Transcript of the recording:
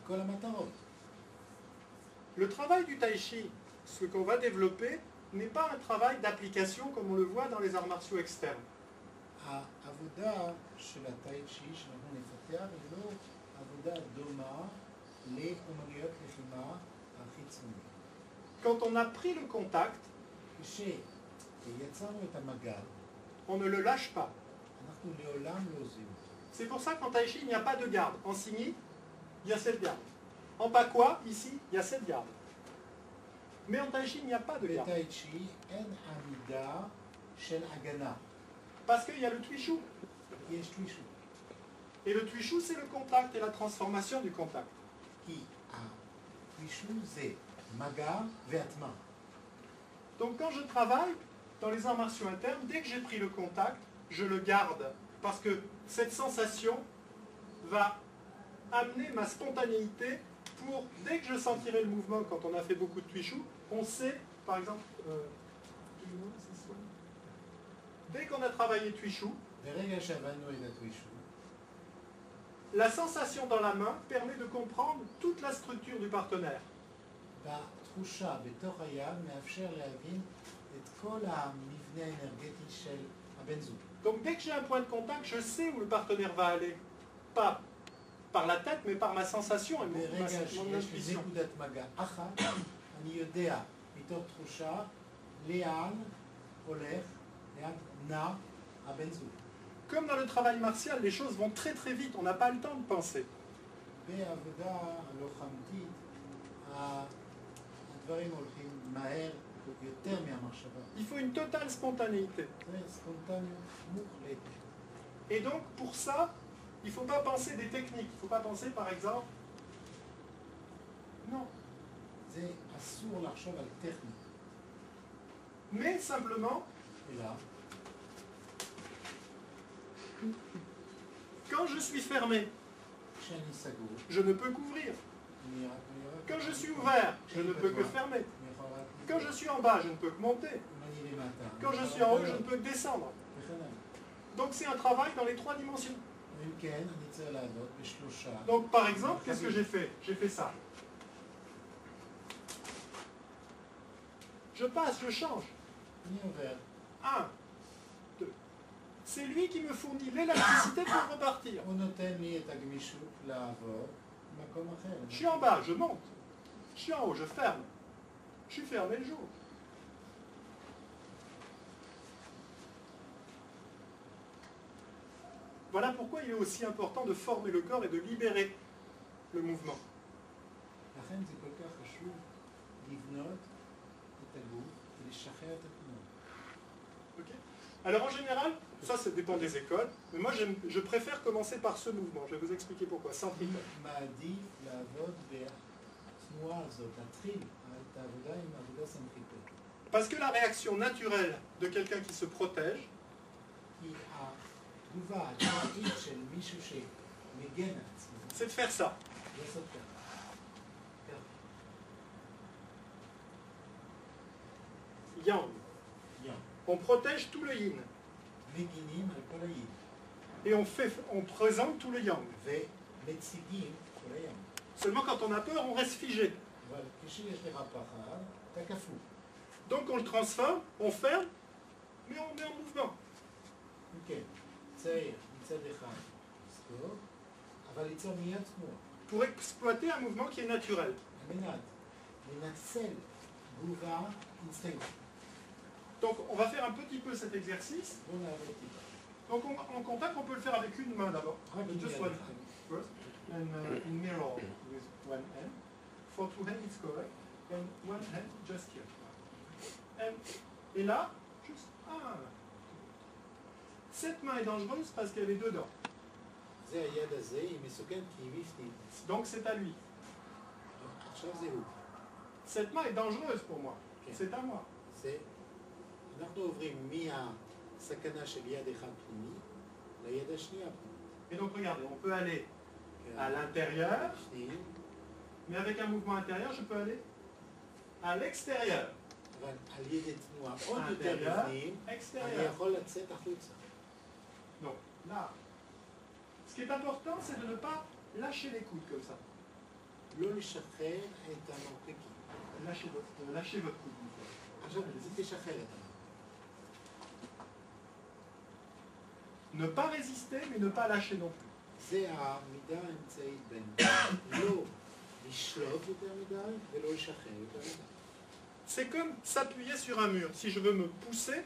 כל המטרות. Le travail du tai chi, ce qu'on va développer, n'est pas un travail d'application comme on le voit dans les arts martiaux externes. העבודה של הטאי צ'י שאנחנו נפתח היא לא עבודה דומה לאומנויות לחימה החיצונית. Quand on a pris le contact, כשיצרנו את המגע, on ne le lâche pas. אנחנו לעולם לא עוזבים. C'est pour ça qu'en tai chi, il n'y a pas de garde. En signy, il y a 7 gardes. En pakwa, ici, il y a 7 gardes. Mais en tai chi, il n'y a pas de garde. בטאי צ'י אין עמידה של הגנה. Parce qu'il y a le tuishu. יש טווישו. Et le tuishu, c'est le contact et la transformation du contact. כי הטווישו זה מגע והטמעה. Donc quand je travaille dans les arts martiaux internes, dès que j'ai pris le contact, je le garde. Parce que cette sensation va amener ma spontanéité pour, dès que je sentirai le mouvement, quand on a fait beaucoup de tuishu, on sait, par exemple, dès qu'on a travaillé tuishu, ברגע שעבדנו את הטווישו, la sensation dans la main permet de comprendre toute la structure du partenaire. בתחושה בתוך היד מאפשר להבין את כל המבנה האנרגטי של הבן זוג. Donc dès que j'ai un point de contact, je sais où le partenaire va aller. Pas par la tête, mais par ma sensation et mon ברגע שיש לי intuition. נקודת מגע אחת, אני יודע מתוך תחושה לאן הולך, לאן נע הבן זוג. Comme dans le travail martial, les choses vont très très vite, on n'a pas le temps de penser. בעבודה הלוחמתית הדברים הולכים מהר יותר מהמחשבה. Il faut une totale spontanéité. זה ספונטניות מוחלטת. Et donc pour ça, il ne faut pas penser des techniques. Il ne faut pas penser par exemple... Non. זה אסור לחשוב על טכניקה. Mais simplement, אלא quand je suis fermé, כשאני סגור, je ne peux qu'ouvrir. אני רק... Quand je suis ouvert, je ne peux que fermer. אני יכול רק... Quand je suis en bas, je ne peux que monter. אם אני למטה, Quand je suis en haut, je ne peux que descendre. וכן הלאה. Donc c'est un travail dans les 3 dimensions. אם כן, אני צריך לעבוד בשלושה. Donc par exemple, qu'est-ce que j'ai fait? J'ai fait ça. Je passe, je change. אני עובר. 1, 2. C'est lui qui me fournit l'élasticité pour repartir. הוא נותן לי את הגמישות לעבור במקום אחר. Je suis en bas, je monte. Je suis en haut, je ferme. Je suis fermé le jour. Voilà pourquoi il est aussi important de former le corps et de libérer le mouvement. לכן זה כל כך חשוב לבנות את הגוף ולשחרר את התנועה. Ok. Alors en général, ça dépend des écoles, mais moi je préfère commencer par ce mouvement. Je vais vous expliquer pourquoi. Centripetal. מעדיף לעבוד בתנועה הזאת, להתחיל את העבודה עם עבודה סנטריפטית. Parce que la réaction naturelle de quelqu'un qui se protège, כי התגובה הטבעית של מישהו שמגן על עצמו, c'est de faire ça. לעשות ככה. Yang. ים. On protège tout le yin. מגינים על כל הים. Et on présente tout le yang. ומציגים כל הים. Seulement quand on a peur, on reste figé. אבל כשיש לך פחד, אתה כפוף. Donc on le transforme, on ferme, mais on met en mouvement. כן, צריך מצד אחד לסגור, אבל ליצור מיד תנועה. Pour exploiter un mouvement qui est naturel. על מנת לנצל תגובה אינסטינקטית. Donc on va faire un petit peu cet exercice. בואו נעבוד טיפה. Donc en contact, on peut le faire avec une main d'abord. Just one hand first. And in mirror with one hand. For two hands, it's correct. And one hand just here. Et là, juste un. Cette main est dangereuse parce qu'elle est dedans. זה היד הזה, היא מסוכנת כי היא בפנים. Donc c'est à lui. עכשיו זה הוא. Cette main est dangereuse pour moi. Okay. C'est à moi. זה, אנחנו עוברים מהסכנה של יד אחד פנימי ליד השנייה פנימי. Et donc regardez, on peut aller à l'intérieur, בפנים, mais avec un mouvement intérieur, je peux aller à l'extérieur. אבל על ידי תנועה עוד יותר Intérieur, בפנים, אני extérieur. יכול לצאת החוצה. Donc là, ce qui est important, c'est de ne pas lâcher les coudes comme ça. לא לשחרר את המרפקים. lâchez votre coude. une fois. עכשיו תשחרר את המרפק. Ne pas résister, mais ne pas lâcher non plus. זה המידה האמצעית בין לא לשלוט יותר מדי ולא לשחרר יותר מדי. C'est comme s'appuyer sur un mur. Si je veux me pousser,